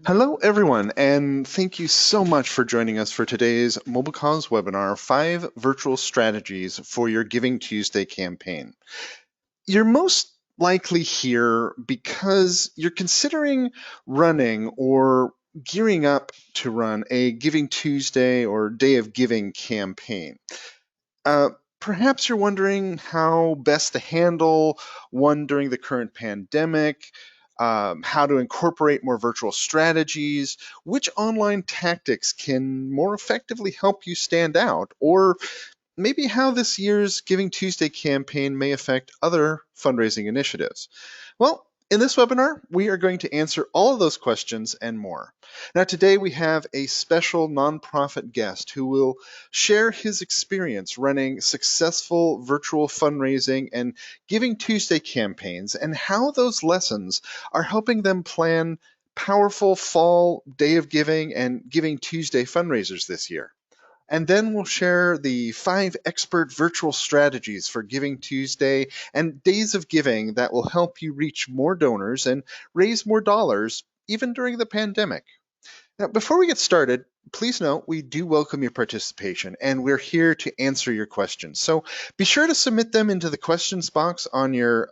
Hello, everyone, and thank you so much for joining us for today's MobileCause webinar, 5 Virtual Strategies for Your Giving Tuesday campaign. You're most likely here because you're considering running or gearing up to run a Giving Tuesday or Day of Giving campaign. Perhaps you're wondering how best to handle one during the current pandemic, how to incorporate more virtual strategies, which online tactics can more effectively help you stand out, or maybe how this year's Giving Tuesday campaign may affect other fundraising initiatives. Well, in this webinar, we are going to answer all of those questions and more. Now, today we have a special nonprofit guest who will share his experience running successful virtual fundraising and Giving Tuesday campaigns and how those lessons are helping them plan powerful fall Day of Giving and Giving Tuesday fundraisers this year. And then we'll share the 5 expert virtual strategies for Giving Tuesday and Days of Giving that will help you reach more donors and raise more dollars even during the pandemic. Now, before we get started, please note we do welcome your participation and we're here to answer your questions. So be sure to submit them into the questions box on your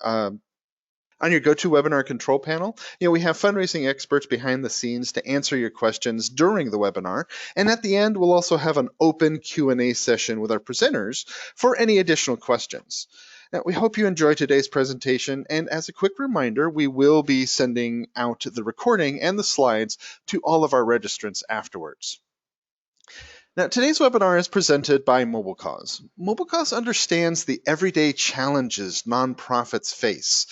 GoToWebinar control panel. We have fundraising experts behind the scenes to answer your questions during the webinar. And at the end, we'll also have an open Q&A session with our presenters for any additional questions. Now, we hope you enjoy today's presentation. And as a quick reminder, we will be sending out the recording and the slides to all of our registrants afterwards. Now, today's webinar is presented by MobileCause. MobileCause understands the everyday challenges nonprofits face,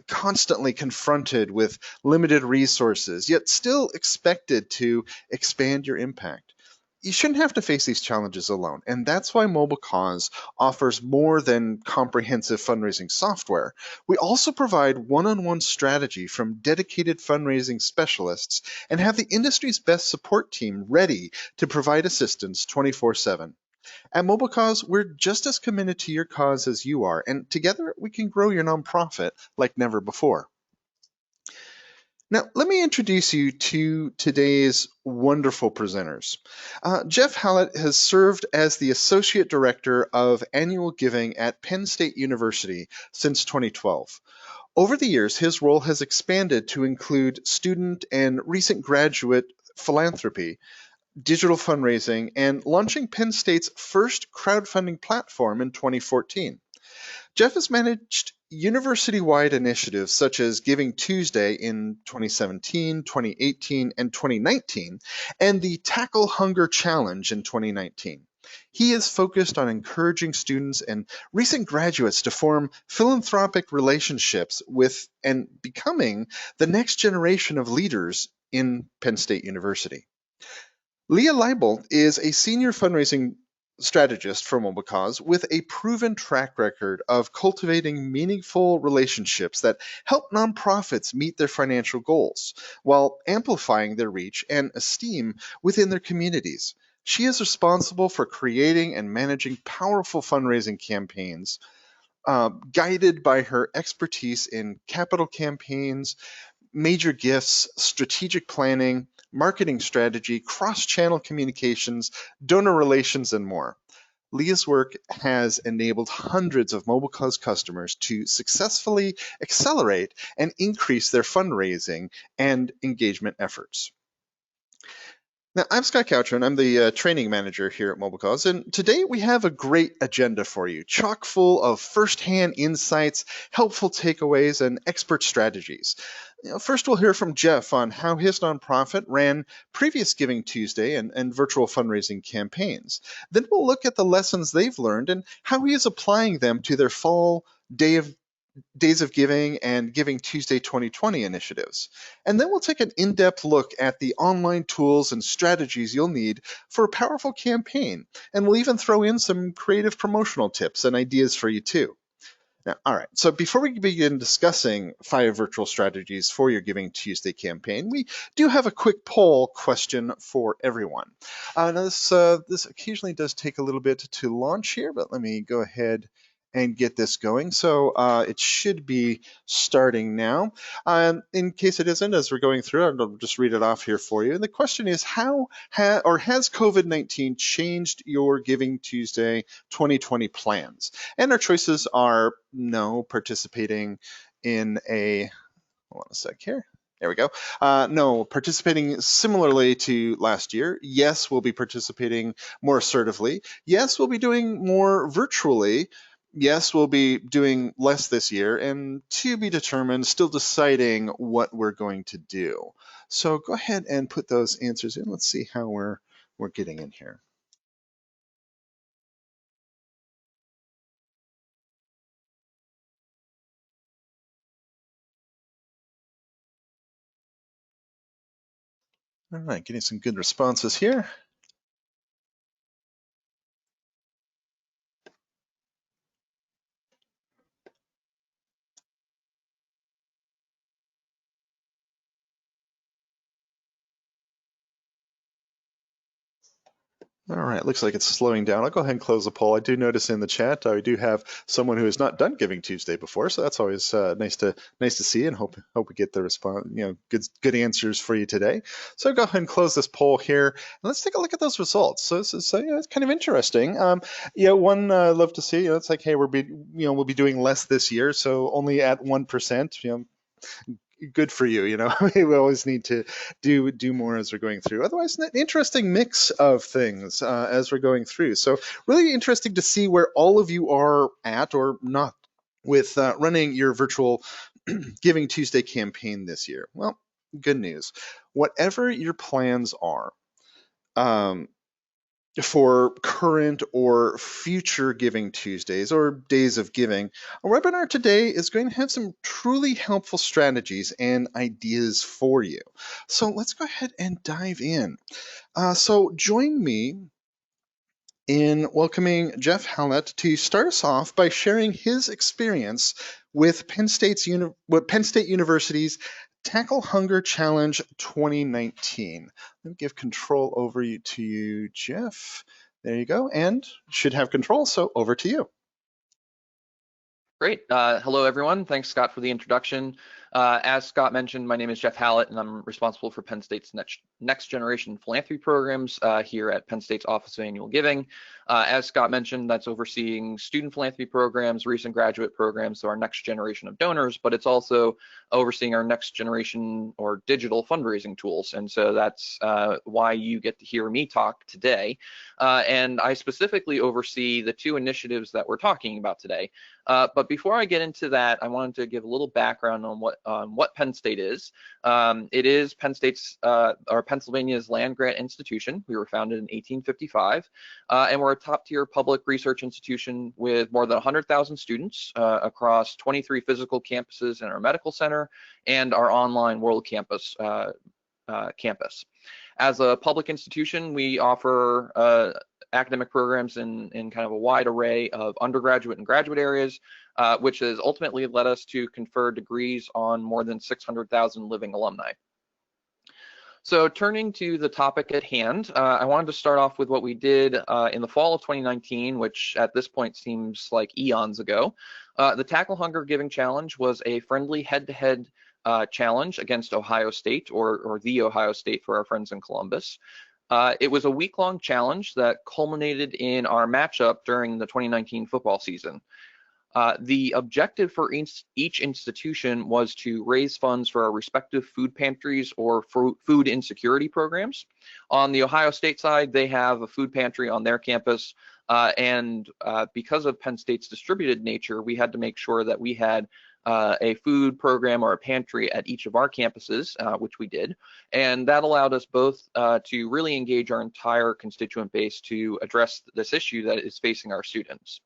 constantly confronted with limited resources, yet still expected to expand your impact. You shouldn't have to face these challenges alone, and that's why MobileCause offers more than comprehensive fundraising software. We also provide one-on-one strategy from dedicated fundraising specialists and have the industry's best support team ready to provide assistance 24/7. At MobileCause, we're just as committed to your cause as you are, and together we can grow your nonprofit like never before. Now, let me introduce you to today's wonderful presenters. Jeff Hallett has served as the Associate Director of Annual Giving at Penn State University since 2012. Over the years, his role has expanded to include student and recent graduate philanthropy, digital fundraising, and launching Penn State's first crowdfunding platform in 2014. Jeff has managed university-wide initiatives such as Giving Tuesday in 2017, 2018, and 2019, and the Tackle Hunger Challenge in 2019. He is focused on encouraging students and recent graduates to form philanthropic relationships with and becoming the next generation of leaders in Penn State University. Leah Leibold is a senior fundraising strategist for MobileCause with a proven track record of cultivating meaningful relationships that help nonprofits meet their financial goals while amplifying their reach and esteem within their communities. She is responsible for creating and managing powerful fundraising campaigns, guided by her expertise in capital campaigns, major gifts, strategic planning, marketing strategy, cross-channel communications, donor relations, and more. Leah's work has enabled hundreds of MobileCause customers to successfully accelerate and increase their fundraising and engagement efforts. Now, I'm Scott Couchman. I'm the training manager here at MobileCause, and today we have a great agenda for you, chock full of firsthand insights, helpful takeaways, and expert strategies. First, we'll hear from Jeff on how his nonprofit ran previous Giving Tuesday and virtual fundraising campaigns. Then we'll look at the lessons they've learned and how he is applying them to their fall Days of Giving and Giving Tuesday 2020 initiatives. And then we'll take an in-depth look at the online tools and strategies you'll need for a powerful campaign. And we'll even throw in some creative promotional tips and ideas for you too. Now, all right, so before we begin discussing 5 virtual strategies for your Giving Tuesday campaign, we do have a quick poll question for everyone. Now this occasionally does take a little bit to launch here, but let me go ahead and get this going. So it should be starting now. In case it isn't, as we're going through, I'll just read it off here for you. And the question is, has COVID-19 changed your Giving Tuesday 2020 plans? And our choices are no, participating in a, hold on a sec here. There we go. No, participating similarly to last year. Yes, we'll be participating more assertively. Yes, we'll be doing more virtually. Yes, we'll be doing less this year, and to be determined, still deciding what we're going to do. So go ahead and put those answers in. Let's see how we're getting in here. All right, getting some good responses here. All right, looks like it's slowing down. I'll go ahead and close the poll. I do notice in the chat we do have someone who has not done Giving Tuesday before, so that's always nice to see, and hope we get the response, good answers for you today. So I'll go ahead and close this poll here, and let's take a look at those results. So this is it's kind of interesting. One I'd love to see. It's like, hey, we'll be doing less this year, so only at 1%. Good for you. We always need to do more as we're going through. Otherwise, an interesting mix of things as we're going through. So really interesting to see where all of you are at or not with running your virtual Giving Tuesday campaign this year. Well, good news. Whatever your plans are, for current or future Giving Tuesdays or days of giving, our webinar today is going to have some truly helpful strategies and ideas for you. So let's go ahead and dive in. So join me in welcoming Jeff Hallett to start us off by sharing his experience with Penn State University's Tackle Hunger Challenge 2019. Let me give control over to you, Jeff. There you go, and should have control, so over to you. Great. Hello, everyone. Thanks, Scott, for the introduction. As Scott mentioned, my name is Jeff Hallett, and I'm responsible for Penn State's next generation philanthropy programs here at Penn State's Office of Annual Giving. As Scott mentioned, that's overseeing student philanthropy programs, recent graduate programs, so our next generation of donors, but it's also overseeing our next generation or digital fundraising tools. And so that's why you get to hear me talk today. And I specifically oversee the two initiatives that we're talking about today. But before I get into that, I wanted to give a little background on what Penn State is. It is Penn State's or Pennsylvania's land grant institution. We were founded in 1855, and we're a top-tier public research institution with more than 100,000 students across 23 physical campuses in our medical center and our online world campus. As a public institution, we offer academic programs in kind of a wide array of undergraduate and graduate areas, which has ultimately led us to confer degrees on more than 600,000 living alumni. So turning to the topic at hand, I wanted to start off with what we did in the fall of 2019, which at this point seems like eons ago. The Tackle Hunger Giving Challenge was a friendly head-to-head challenge against Ohio State, or the Ohio State for our friends in Columbus. It was a week-long challenge that culminated in our matchup during the 2019 football season. The objective for each institution was to raise funds for our respective food pantries or food insecurity programs. On the Ohio State side, they have a food pantry on their campus, and because of Penn State's distributed nature, we had to make sure that we had a food program or a pantry at each of our campuses, which we did. And that allowed us both to really engage our entire constituent base to address this issue that is facing our students.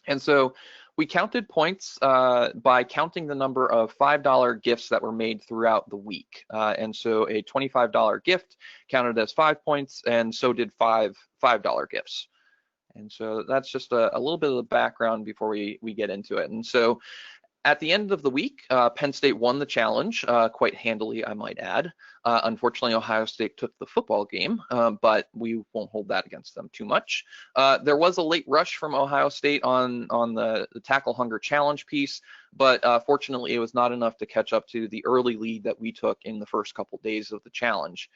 And so we counted points by counting the number of $5 gifts that were made throughout the week. And so a $25 gift counted as 5 points, and so did five $5 gifts. And so that's just a little bit of the background before we get into it. And so At the end of the week, Penn State won the challenge quite handily, I might add. Unfortunately, Ohio State took the football game, but we won't hold that against them too much. There was a late rush from Ohio State on the Tackle Hunger Challenge piece, but fortunately, it was not enough to catch up to the early lead that we took in the first couple days of the challenge.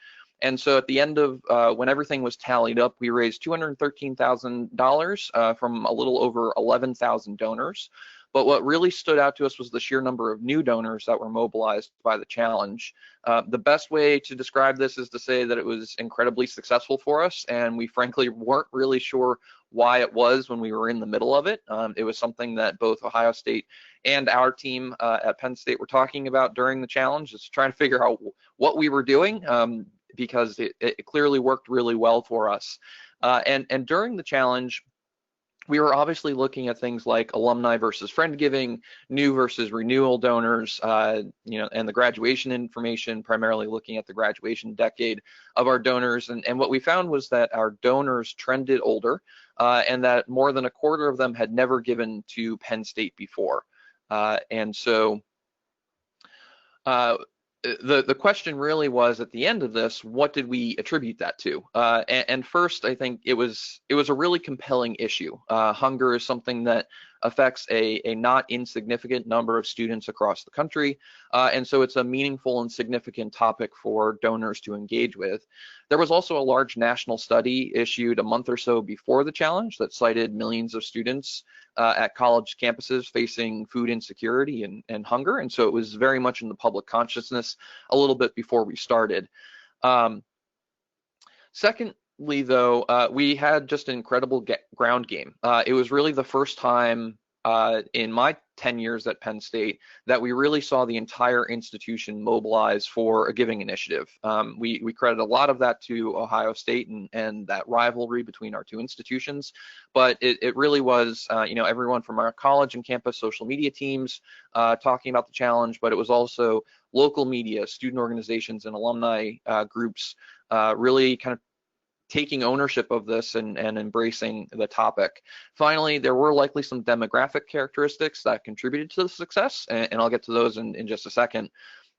And so at the end of when everything was tallied up, we raised $213,000 from a little over 11,000 donors. But what really stood out to us was the sheer number of new donors that were mobilized by the challenge. The best way to describe this is to say that it was incredibly successful for us, and we frankly weren't really sure why it was when we were in the middle of it. It was something that both Ohio State and our team at Penn State were talking about during the challenge, just trying to figure out what we were doing, because it clearly worked really well for us. And during the challenge, we were obviously looking at things like alumni versus friend giving, new versus renewal donors, and the graduation information, primarily looking at the graduation decade of our donors. And what we found was that our donors trended older, and that more than a quarter of them had never given to Penn State before. And so the question really was, at the end of this, what did we attribute that to? And first, I think it was a really compelling issue. Hunger is something that affects a not insignificant number of students across the country, and so it's a meaningful and significant topic for donors to engage with. There was also a large national study issued a month or so before the challenge that cited millions of students at college campuses facing food insecurity and hunger, and so it was very much in the public consciousness a little bit before we started. Secondly, though, we had just an incredible ground game. It was really the first time in my 10 years at Penn State that we really saw the entire institution mobilize for a giving initiative. We credit a lot of that to Ohio State and that rivalry between our two institutions, but it really was everyone from our college and campus social media teams talking about the challenge, but it was also local media, student organizations, and alumni groups really kind of taking ownership of this and embracing the topic. Finally, there were likely some demographic characteristics that contributed to the success, and I'll get to those in just a second.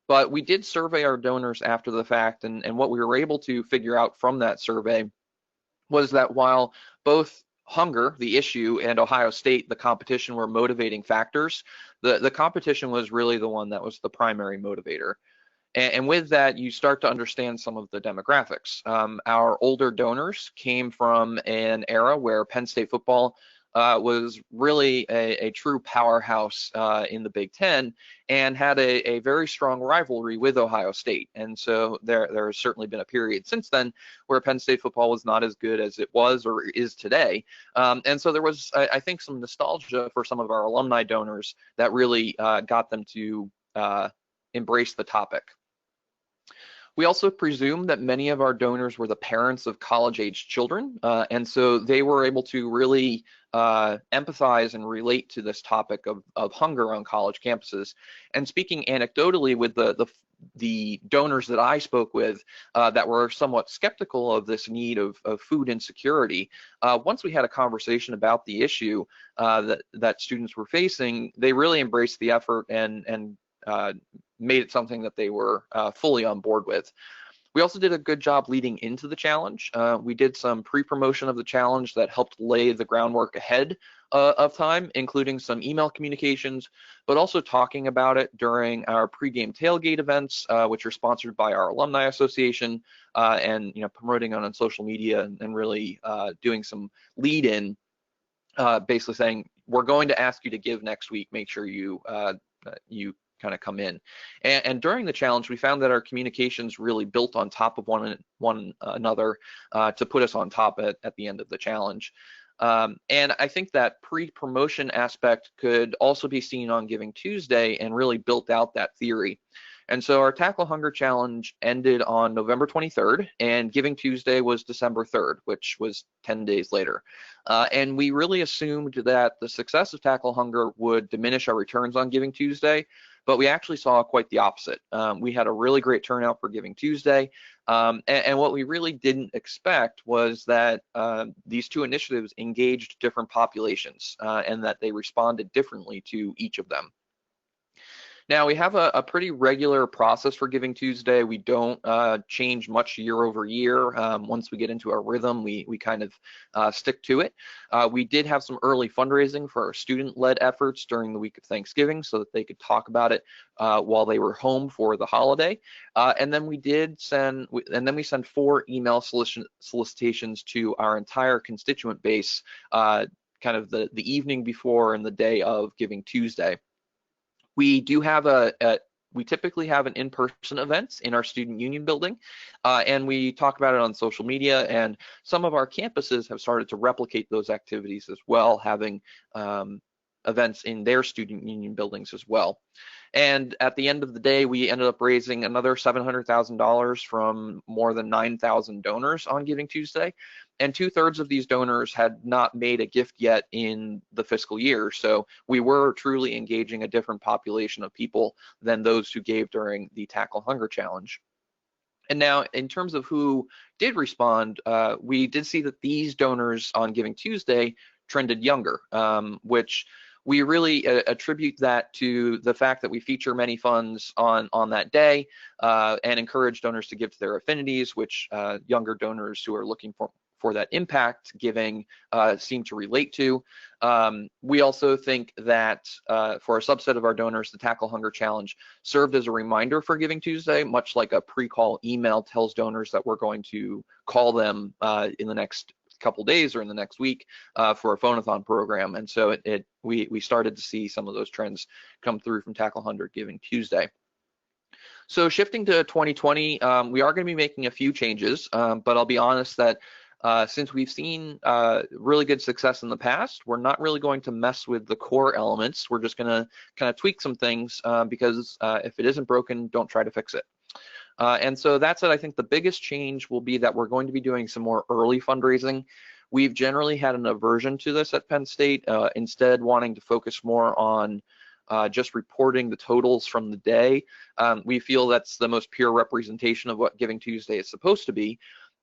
But we did survey our donors after the fact, and what we were able to figure out from that survey was that while both hunger, the issue, and Ohio State, the competition, were motivating factors, the competition was really the one that was the primary motivator. And with that, you start to understand some of the demographics. Our older donors came from an era where Penn State football was really a true powerhouse in the Big Ten, and had a very strong rivalry with Ohio State. And so there has certainly been a period since then where Penn State football was not as good as it was or is today. And so there was, I think, some nostalgia for some of our alumni donors that really got them to embrace the topic. We also presume that many of our donors were the parents of college-age children, and so they were able to really empathize and relate to this topic of hunger on college campuses. And speaking anecdotally with the donors that I spoke with that were somewhat skeptical of this need of food insecurity, once we had a conversation about the issue that students were facing, they really embraced the effort and made it something that they were fully on board with. We also did a good job leading into the challenge. We did some pre-promotion of the challenge that helped lay the groundwork ahead of time, including some email communications, but also talking about it during our pregame tailgate events, which are sponsored by our alumni association, and promoting on social media and really doing some lead-in, basically saying, we're going to ask you to give next week. Make sure you kind of come in. And during the challenge, we found that our communications really built on top of one another to put us on top at the end of the challenge. And I think that pre-promotion aspect could also be seen on Giving Tuesday and really built out that theory. And so our Tackle Hunger Challenge ended on November 23rd, and Giving Tuesday was December 3rd, which was 10 days later. And we really assumed that the success of Tackle Hunger would diminish our returns on Giving Tuesday, but we actually saw quite the opposite. We had a really great turnout for Giving Tuesday, and what we really didn't expect was that these two initiatives engaged different populations and that they responded differently to each of them. Now we have a pretty regular process for Giving Tuesday. We don't change much year over year. Once we get into our rhythm, we kind of stick to it. We did have some early fundraising for our student-led efforts during the week of Thanksgiving so that they could talk about it while they were home for the holiday. And then we send 4 email solicitations to our entire constituent base kind of the evening before and the day of Giving Tuesday. We do have we typically have an in-person event in our student union building, and we talk about it on social media, and some of our campuses have started to replicate those activities as well, having events in their student union buildings as well. And at the end of the day, we ended up raising another $700,000 from more than 9,000 donors on Giving Tuesday. And 2/3 of these donors had not made a gift yet in the fiscal year. So we were truly engaging a different population of people than those who gave during the Tackle Hunger Challenge. And now, in terms of who did respond, we did see that these donors on Giving Tuesday trended younger, which we really attribute that to the fact that we feature many funds on that day and encourage donors to give to their affinities, which younger donors who are looking for that impact giving seem to relate to. We also think that for a subset of our donors, the Tackle Hunger Challenge served as a reminder for Giving Tuesday, much like a pre-call email tells donors that we're going to call them in the next couple days or in the next week for a phone-a-thon program. And so we started to see some of those trends come through from Tackle Hunger Giving Tuesday. So shifting to 2020, we are going to be making a few changes, but I'll be honest that since we've seen really good success in the past, we're not really going to mess with the core elements. We're just going to kind of tweak some things because if it isn't broken, don't try to fix it. And so that's it. I think the biggest change will be that we're going to be doing some more early fundraising. We've generally had an aversion to this at Penn State, instead wanting to focus more on just reporting the totals from the day. We feel that's the most pure representation of what Giving Tuesday is supposed to be.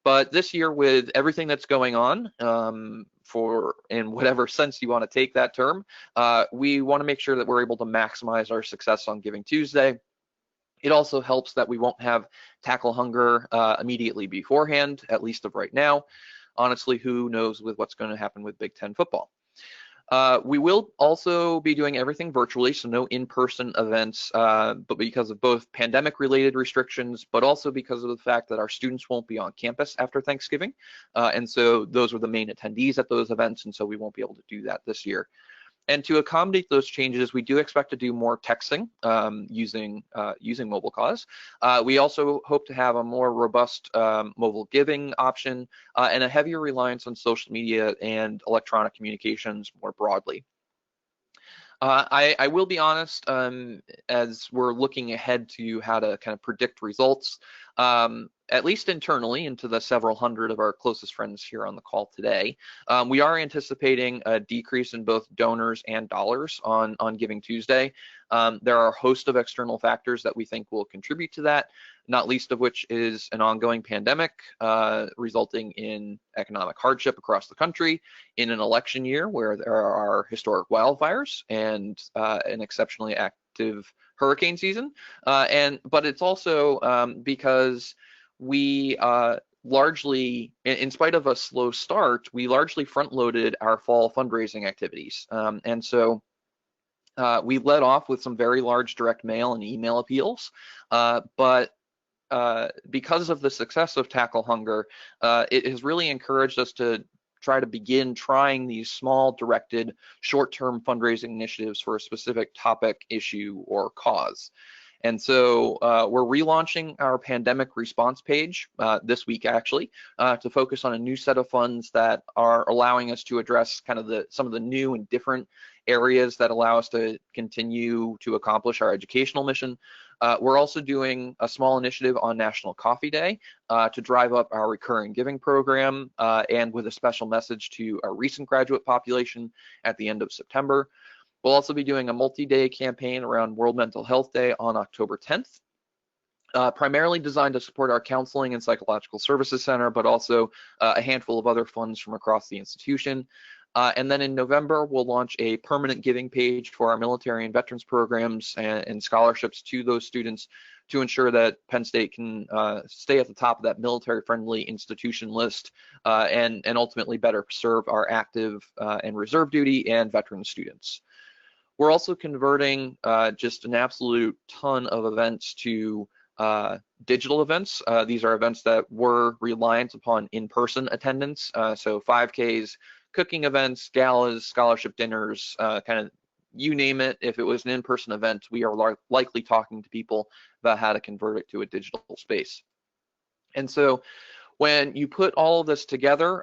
But this year, with everything that's going on, in whatever sense you want to take that term, we want to make sure that we're able to maximize our success on Giving Tuesday. It also helps that we won't have Tackle Hunger immediately beforehand, at least of right now. Honestly, who knows with what's going to happen with Big Ten football. We will also be doing everything virtually, so no in-person events, but because of both pandemic-related restrictions, but also because of the fact that our students won't be on campus after Thanksgiving. And so those were the main attendees at those events, and so we won't be able to do that this year. And to accommodate those changes, we do expect to do more texting using MobileCause. We also hope to have a more robust mobile giving option and a heavier reliance on social media and electronic communications more broadly. I will be honest, as we're looking ahead to how to kind of predict results, at least internally, into the several hundred of our closest friends here on the call today, we are anticipating a decrease in both donors and dollars on Giving Tuesday. There are a host of external factors that we think will contribute to that, not least of which is an ongoing pandemic resulting in economic hardship across the country, in an election year where there are historic wildfires and an exceptionally active hurricane season. But it's also because we largely, in spite of a slow start, we largely front-loaded our fall fundraising activities. And so we led off with some very large direct mail and email appeals, but because of the success of Tackle Hunger, it has really encouraged us to try to begin trying these small, directed, short-term fundraising initiatives for a specific topic, issue, or cause. And so we're relaunching our pandemic response page this week, actually, to focus on a new set of funds that are allowing us to address kind of some of the new and different areas that allow us to continue to accomplish our educational mission. We're also doing a small initiative on National Coffee Day to drive up our recurring giving program and with a special message to our recent graduate population at the end of September. We'll also be doing a multi-day campaign around World Mental Health Day on October 10th, primarily designed to support our Counseling and Psychological Services Center, but also a handful of other funds from across the institution. And then in November, we'll launch a permanent giving page for our military and veterans programs and scholarships to those students to ensure that Penn State can stay at the top of that military-friendly institution list and ultimately better serve our active and reserve duty and veteran students. We're also converting just an absolute ton of events to digital events. These are events that were reliant upon in-person attendance, so 5Ks, cooking events, galas, scholarship dinners, kind of you name it. If it was an in-person event, we are likely talking to people about how to convert it to a digital space. And so when you put all of this together,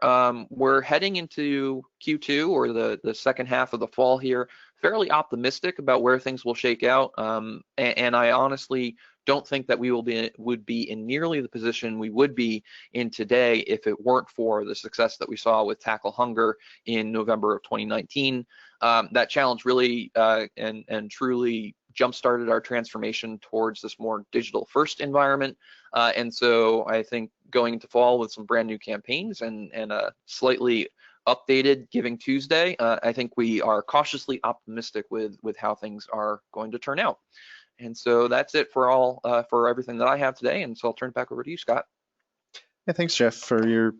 we're heading into Q2 or the second half of the fall here, fairly optimistic about where things will shake out. And I honestly don't think that we would be in nearly the position we would be in today if it weren't for the success that we saw with Tackle Hunger in November of 2019. That challenge really and truly jump-started our transformation towards this more digital-first environment. And so I think going into fall with some brand new campaigns and a slightly updated Giving Tuesday, I think we are cautiously optimistic with how things are going to turn out. And so that's it for everything that I have today. And so I'll turn it back over to you, Scott. Yeah, thanks, Jeff, for your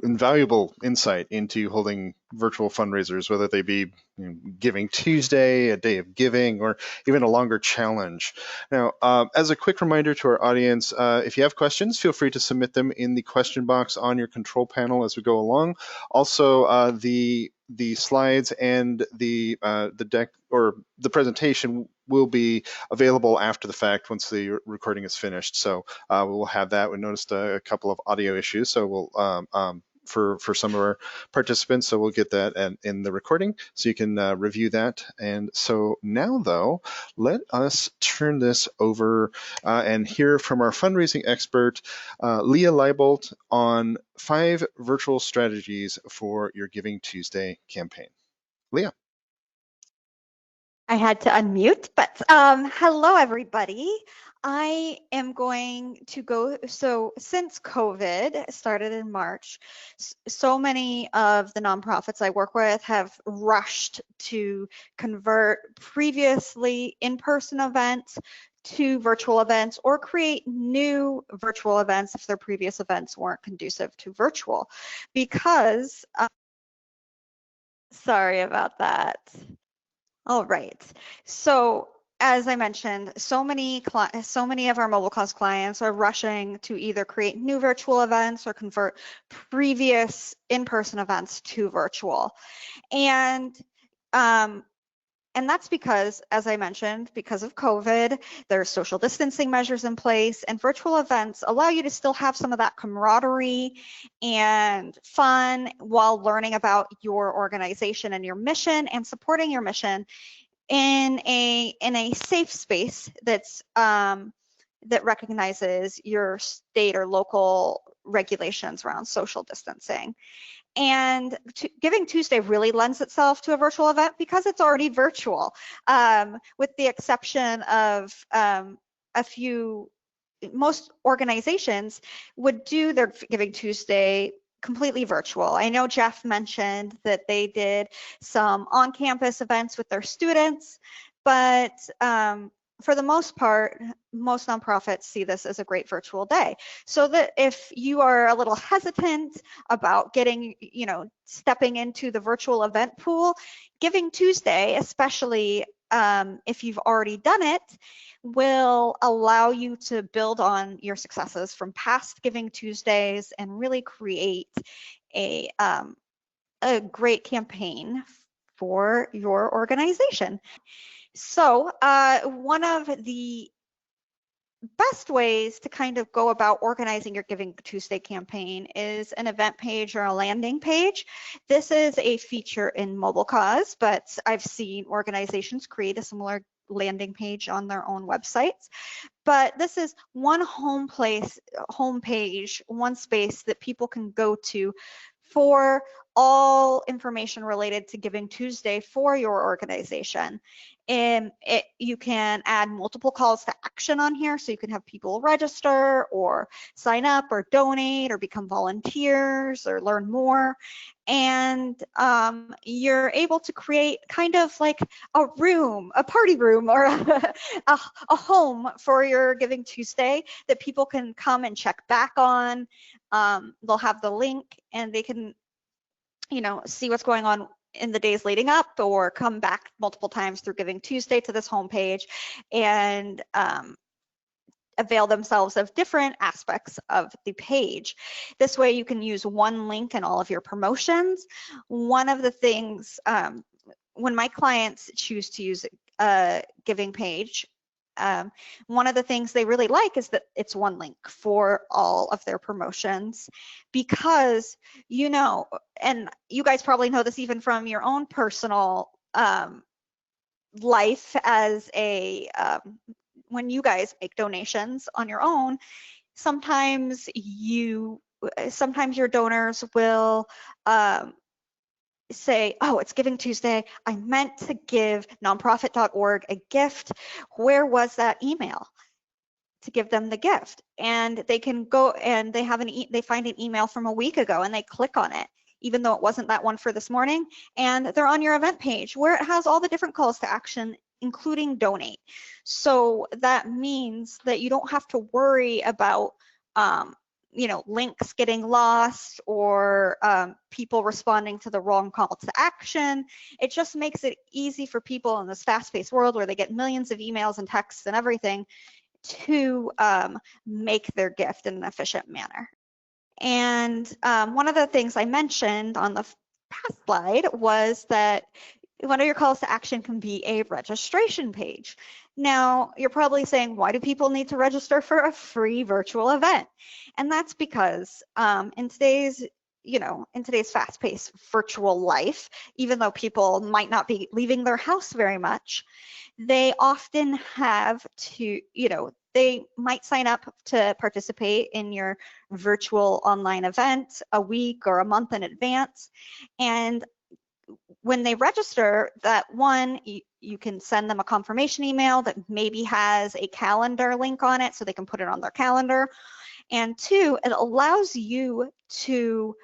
invaluable insight into holding virtual fundraisers, whether they be Giving Tuesday, a day of giving, or even a longer challenge. Now, as a quick reminder to our audience, if you have questions, feel free to submit them in the question box on your control panel as we go along. Also, the slides and the deck or the presentation will be available after the fact once the recording is finished. So we'll have that. We noticed a couple of audio issues, so we'll for some of our participants, so we'll get that in the recording so you can review that. And so now, though, let us turn this over and hear from our fundraising expert, Leah Leibold, on 5 virtual strategies for your Giving Tuesday campaign. Leah. I had to unmute, but hello, everybody. I am going to go, so since COVID started in March, so many of the nonprofits I work with have rushed to convert previously in-person events to virtual events or create new virtual events if their previous events weren't conducive to virtual. Because, sorry about that. All right. So as I mentioned, so many of our mobile cause clients are rushing to either create new virtual events or convert previous in-person events to virtual. And that's because, as I mentioned, because of COVID, there's social distancing measures in place, and virtual events allow you to still have some of that camaraderie and fun while learning about your organization and your mission and supporting your mission in a safe space that's that recognizes your state or local regulations around social distancing. And Giving Tuesday really lends itself to a virtual event because it's already virtual, with the exception of most organizations would do their Giving Tuesday completely virtual. I know Jeff mentioned that they did some on-campus events with their students, but for the most part, most nonprofits see this as a great virtual day. So that if you are a little hesitant about stepping into the virtual event pool, Giving Tuesday, especially if you've already done it, will allow you to build on your successes from past Giving Tuesdays and really create a great campaign for your organization. So one of the best ways to kind of go about organizing your Giving Tuesday campaign is an event page or a landing page. This is a feature in Mobile Cause, but I've seen organizations create a similar landing page on their own websites. But this is one homepage, one space that people can go to for all information related to Giving Tuesday for your organization. You can add multiple calls to action on here, so you can have people register or sign up or donate or become volunteers or learn more. And you're able to create kind of like a room, a party room, or a home for your Giving Tuesday that people can come and check back on. They'll have the link and they can, see what's going on in the days leading up, or come back multiple times through Giving Tuesday to this homepage and avail themselves of different aspects of the page. This way you can use one link in all of your promotions. One of the things, when my clients choose to use a Giving page, one of the things they really like is that it's one link for all of their promotions, because, and you guys probably know this even from your own personal life as when you guys make donations on your own, sometimes your donors will say, oh, it's Giving Tuesday, I meant to give nonprofit.org a gift. Where was that email to give them the gift? And they can go and they find an email from a week ago and they click on it, even though it wasn't that one for this morning, and they're on your event page where it has all the different calls to action, including donate. So that means that you don't have to worry about links getting lost or people responding to the wrong call to action. It just makes it easy for people in this fast-paced world where they get millions of emails and texts and everything to make their gift in an efficient manner. And one of the things I mentioned on the past slide was that one of your calls to action can be a registration page. Now, you're probably saying, why do people need to register for a free virtual event? And that's because in today's fast-paced virtual life, even though people might not be leaving their house very much, they often have to, they might sign up to participate in your virtual online event a week or a month in advance. And when they register, that one, you can send them a confirmation email that maybe has a calendar link on it so they can put it on their calendar. And two, it allows you to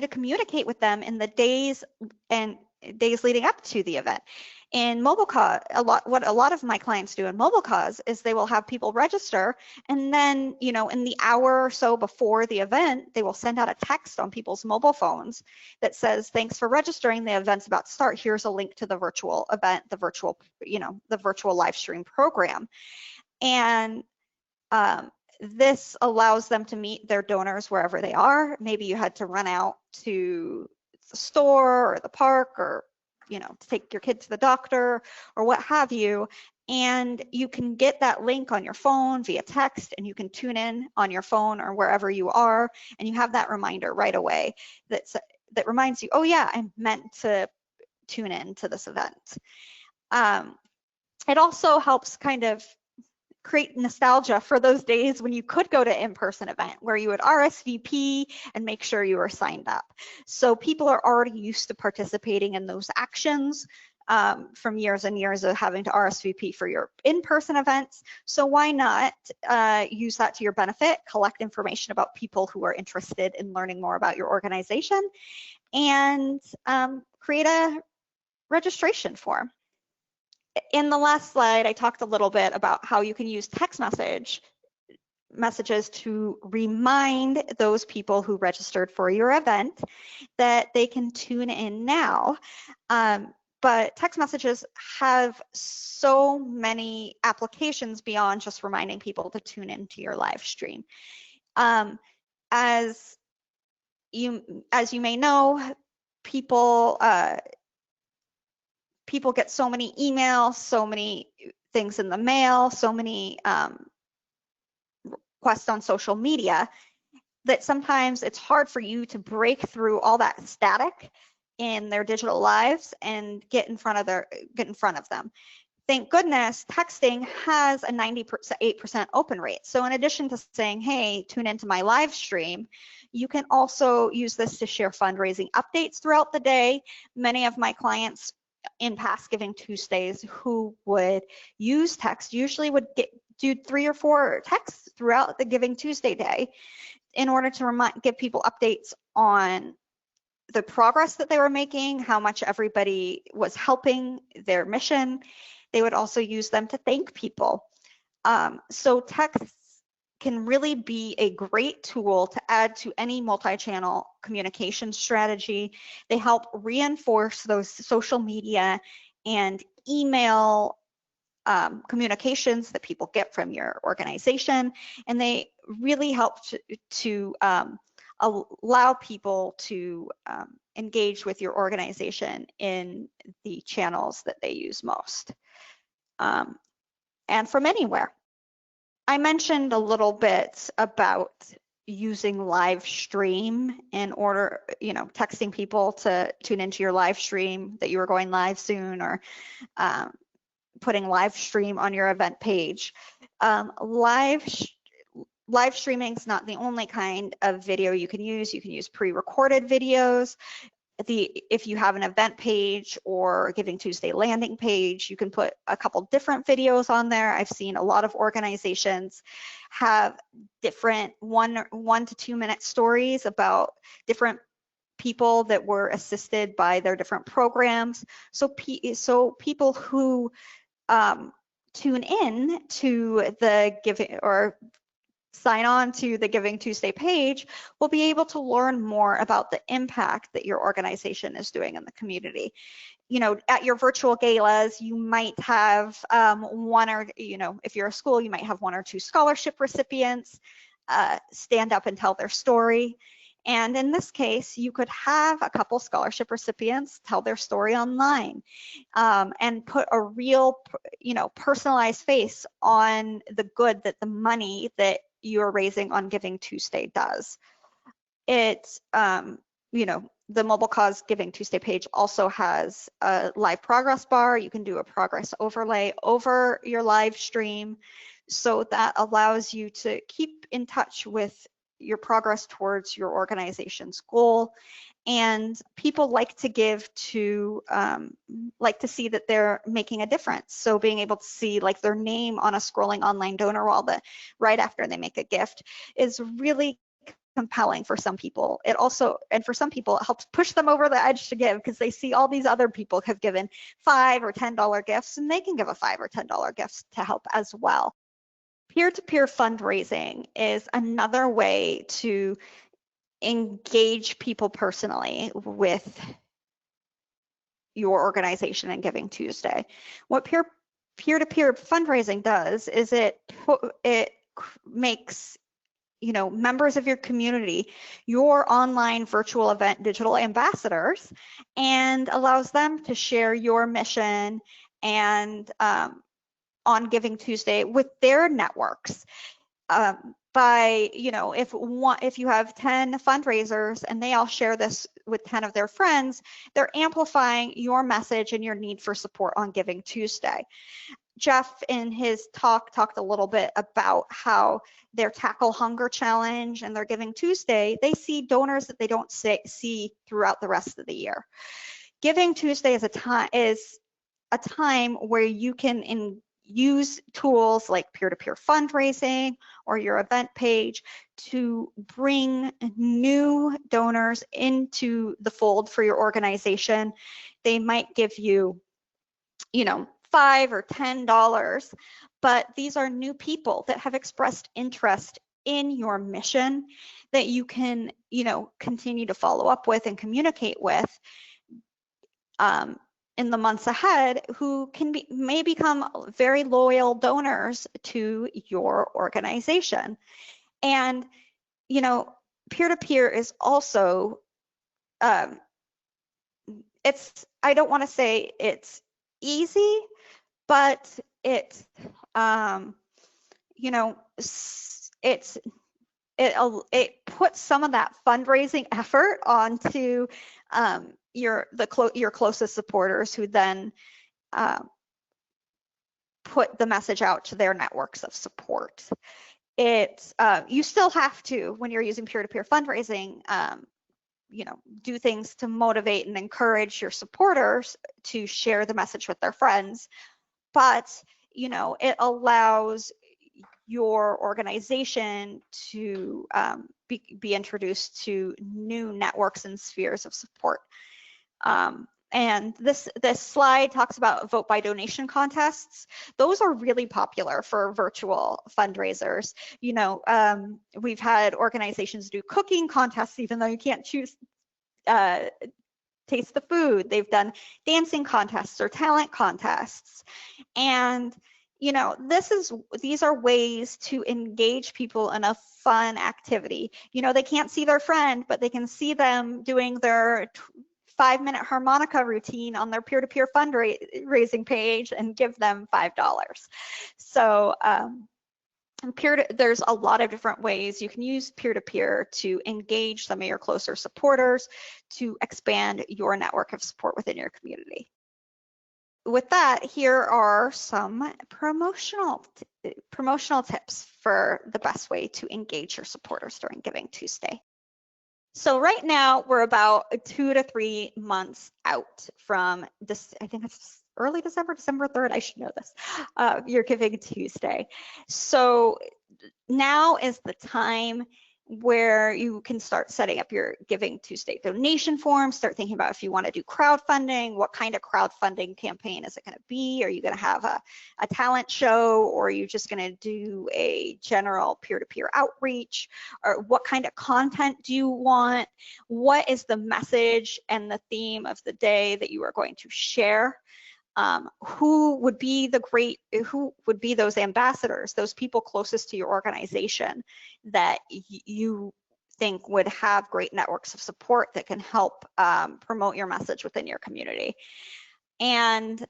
communicate with them in the days leading up to the event. In MobileCause, what a lot of my clients do in MobileCause is they will have people register, and then, in the hour or so before the event, they will send out a text on people's mobile phones that says, thanks for registering, the event's about to start. Here's a link to the virtual event, the virtual live stream program. And this allows them to meet their donors wherever they are. Maybe you had to run out to the store or the park, or to take your kid to the doctor or what have you, and you can get that link on your phone via text, and you can tune in on your phone or wherever you are, and you have that reminder right away that reminds you, oh yeah, I meant to tune in to this event. It also helps kind of create nostalgia for those days when you could go to in-person event where you would RSVP and make sure you were signed up. So people are already used to participating in those actions from years and years of having to RSVP for your in-person events. So why not use that to your benefit, collect information about people who are interested in learning more about your organization, and create a registration form. In the last slide, I talked a little bit about how you can use text messages to remind those people who registered for your event that they can tune in now. But text messages have so many applications beyond just reminding people to tune into your live stream. As you may know, people get so many emails, so many things in the mail, so many requests on social media, that sometimes it's hard for you to break through all that static in their digital lives and get in front of them. thank goodness, texting has a 98% open rate. So in addition to saying, hey, tune into my live stream, you can also use this to share fundraising updates throughout the day. Many of my clients in past Giving Tuesdays who would use text usually would do 3 or 4 texts throughout the Giving Tuesday day in order to give people updates on the progress that they were making, how much everybody was helping their mission. They would also use them to thank people. So texts can really be a great tool to add to any multi-channel communication strategy. They help reinforce those social media and email communications that people get from your organization, and they really help to allow people to engage with your organization in the channels that they use most, and from anywhere. I mentioned a little bit about using live stream in order, texting people to tune into your live stream that you are going live soon, or putting live stream on your event page. Live streaming is not the only kind of video you can use. You can use pre-recorded videos. If you have an event page or Giving Tuesday landing page, you can put a couple different videos on there. I've seen a lot of organizations have different 1 to 2 minute stories about different people that were assisted by their different programs. So people who tune in to the Giving or sign on to the Giving Tuesday page will be able to learn more about the impact that your organization is doing in the community. At your virtual galas, you might have one or, if you're a school, you might have 1 or 2 scholarship recipients stand up and tell their story. And in this case, you could have a couple scholarship recipients tell their story online, and put a real, personalized face on the good that the money that you're raising on Giving Tuesday does. It's, the Mobile Cause Giving Tuesday page also has a live progress bar. You can do a progress overlay over your live stream. So that allows you to keep in touch with your progress towards your organization's goal. And people like to give to, like to see that they're making a difference. So being able to see like their name on a scrolling online donor wall right after they make a gift is really compelling for some people. And for some people, it helps push them over the edge to give, because they see all these other people have given $5 or $10 gifts, and they can give a $5 or $10 gift to help as well. Peer-to-peer fundraising is another way to engage people personally with your organization and Giving Tuesday. What peer-to-peer fundraising does is it makes members of your community your online virtual event digital ambassadors, and allows them to share your mission and on Giving Tuesday with their networks. By, if you have 10 fundraisers and they all share this with 10 of their friends, they're amplifying your message and your need for support on Giving Tuesday. Jeff, in his talked a little bit about how their Tackle Hunger Challenge and their Giving Tuesday, they see donors that they don't see throughout the rest of the year. Giving Tuesday is a time where you can use tools like peer-to-peer fundraising or your event page to bring new donors into the fold for your organization. They might give you, $5 or $10, but these are new people that have expressed interest in your mission that you can, continue to follow up with and communicate with in the months ahead, who may become very loyal donors to your organization. And, peer-to-peer is also, I don't want to say it's easy, but it puts some of that fundraising effort onto your closest supporters, who then put the message out to their networks of support. It's you still have to, when you're using peer-to-peer fundraising, do things to motivate and encourage your supporters to share the message with their friends, but it allows your organization to be introduced to new networks and spheres of support. And this slide talks about vote by donation contests. Those are really popular for virtual fundraisers. We've had organizations do cooking contests, even though you can't choose taste the food. They've done dancing contests or talent contests. And these are ways to engage people in a fun activity. They can't see their friend, but they can see them doing their 5-minute harmonica routine on their peer-to-peer fundraising page and give them $5. So there's a lot of different ways you can use peer-to-peer to engage some of your closer supporters, to expand your network of support within your community. With that, here are some promotional tips for the best way to engage your supporters during Giving Tuesday. So right now we're about 2 to 3 months out from this. I think it's early December 3rd. I should know this. Your Giving Tuesday. So now is the time where you can start setting up your Giving Tuesday donation forms, start thinking about if you want to do crowdfunding, what kind of crowdfunding campaign is it going to be? Are you going to have a talent show, or are you just going to do a general peer-to-peer outreach? Or what kind of content do you want? What is the message and the theme of the day that you are going to share? Who would be those ambassadors, those people closest to your organization that you think would have great networks of support that can help promote your message within your community? And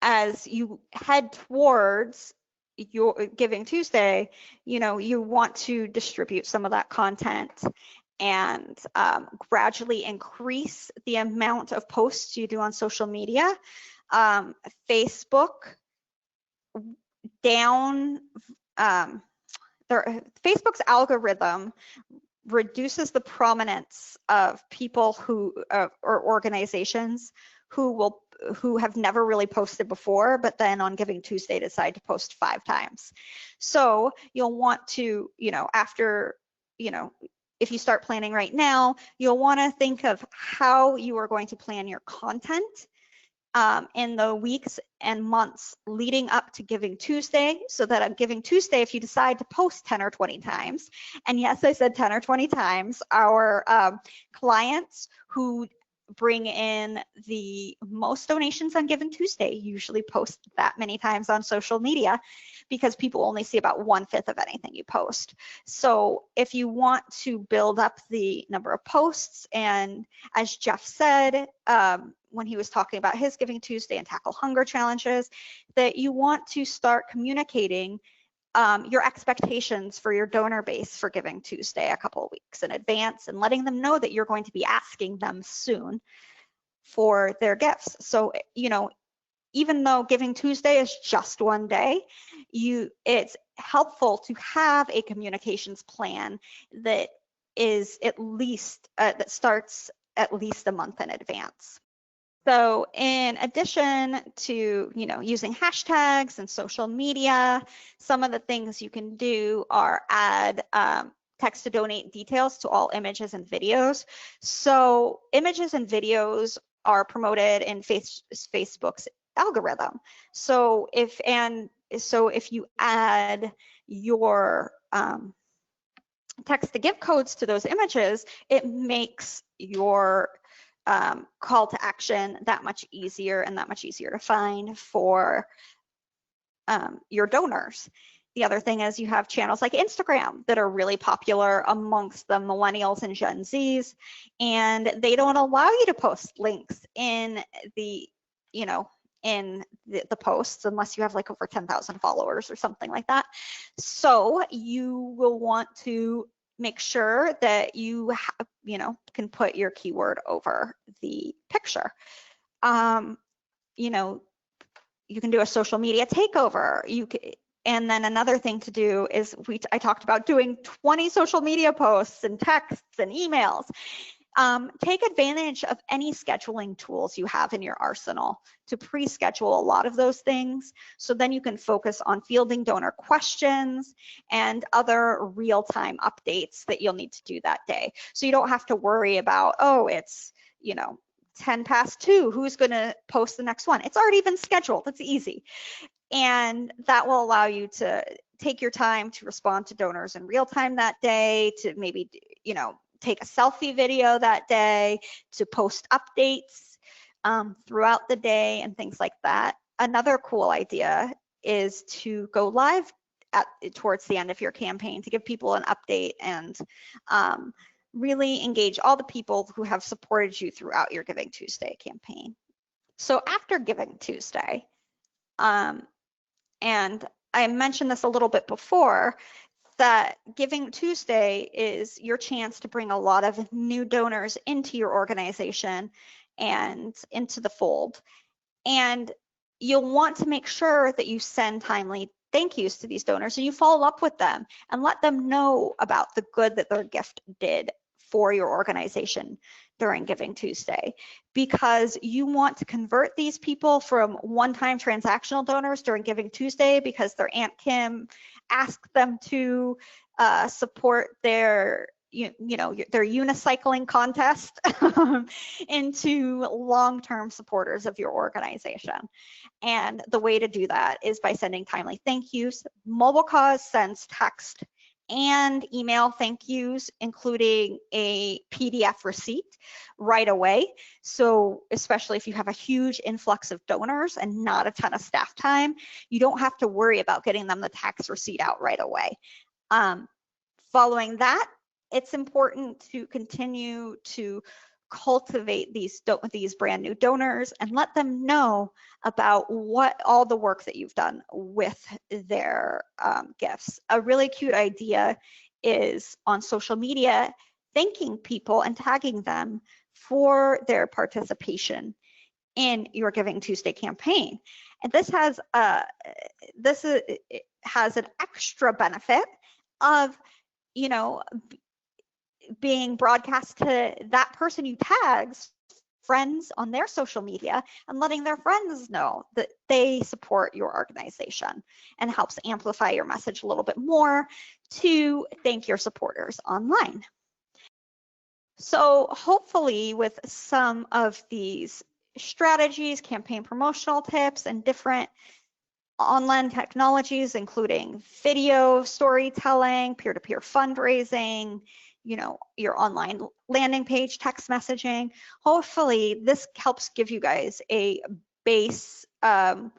as you head towards your Giving Tuesday, you want to distribute some of that content and gradually increase the amount of posts you do on social media. Facebook's algorithm reduces the prominence of people or organizations who have never really posted before, but then on Giving Tuesday decide to post 5 times. So you'll want to, if you start planning right now, you'll want to think of how you are going to plan your content in the weeks and months leading up to Giving Tuesday, so that on Giving Tuesday, if you decide to post 10 or 20 times, and yes, I said 10 or 20 times, our clients who bring in the most donations on Giving Tuesday usually post that many times on social media, because people only see about 1/5 of anything you post. So if you want to build up the number of posts, and as Jeff said when he was talking about his Giving Tuesday and Tackle Hunger challenges, that you want to start communicating your expectations for your donor base for Giving Tuesday a couple of weeks in advance, and letting them know that you're going to be asking them soon for their gifts. So, even though Giving Tuesday is just one day, it's helpful to have a communications plan that is at least that starts at least a month in advance. So in addition to, using hashtags and social media, some of the things you can do are add text to donate details to all images and videos. So images and videos are promoted in Facebook's algorithm. So if you add your text to give codes to those images, it makes your call to action that much easier, and that much easier to find for your donors. The other thing is you have channels like Instagram that are really popular amongst the millennials and Gen Zs, and they don't allow you to post links in the posts unless you have like over 10,000 followers or something like that. So you will want to make sure that you can put your keyword over the picture. you know, you can do a social media takeover. And then another thing to do is I talked about doing 20 social media posts and texts and emails. Take advantage of any scheduling tools you have in your arsenal to pre-schedule a lot of those things. So then you can focus on fielding donor questions and other real-time updates that you'll need to do that day. So you don't have to worry about, oh, it's, 10 past 2, who's going to post the next one? It's already been scheduled. It's easy. And that will allow you to take your time to respond to donors in real time that day, to maybe, take a selfie video that day, to post updates throughout the day and things like that. Another cool idea is to go live towards the end of your campaign to give people an update and really engage all the people who have supported you throughout your Giving Tuesday campaign. So after Giving Tuesday, and I mentioned this a little bit before, that Giving Tuesday is your chance to bring a lot of new donors into your organization and into the fold. And you'll want to make sure that you send timely thank yous to these donors and you follow up with them and let them know about the good that their gift did for your organization during Giving Tuesday, because you want to convert these people from one-time transactional donors during Giving Tuesday because their Aunt Kim asked them to support their their unicycling contest into long-term supporters of your organization. And the way to do that is by sending timely thank yous. MobileCause sends text and email thank yous, including a PDF receipt right away. So especially if you have a huge influx of donors and not a ton of staff time, you don't have to worry about getting them the tax receipt out right away. Following that, it's important to continue to cultivate these brand new donors and let them know about all the work that you've done with their gifts. A really cute idea is on social media, thanking people and tagging them for their participation in your Giving Tuesday campaign. And this has an extra benefit of being broadcast to that person you tagg's friends on their social media and letting their friends know that they support your organization, and helps amplify your message a little bit more to thank your supporters online. So hopefully with some of these strategies, campaign promotional tips, and different online technologies, including video storytelling, peer-to-peer fundraising, your online landing page, text messaging. Hopefully this helps give you guys a base of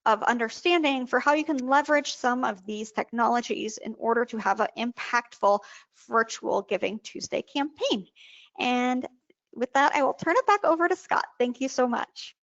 understanding for how you can leverage some of these technologies in order to have an impactful virtual Giving Tuesday campaign. And with that, I will turn it back over to Scott. Thank you so much.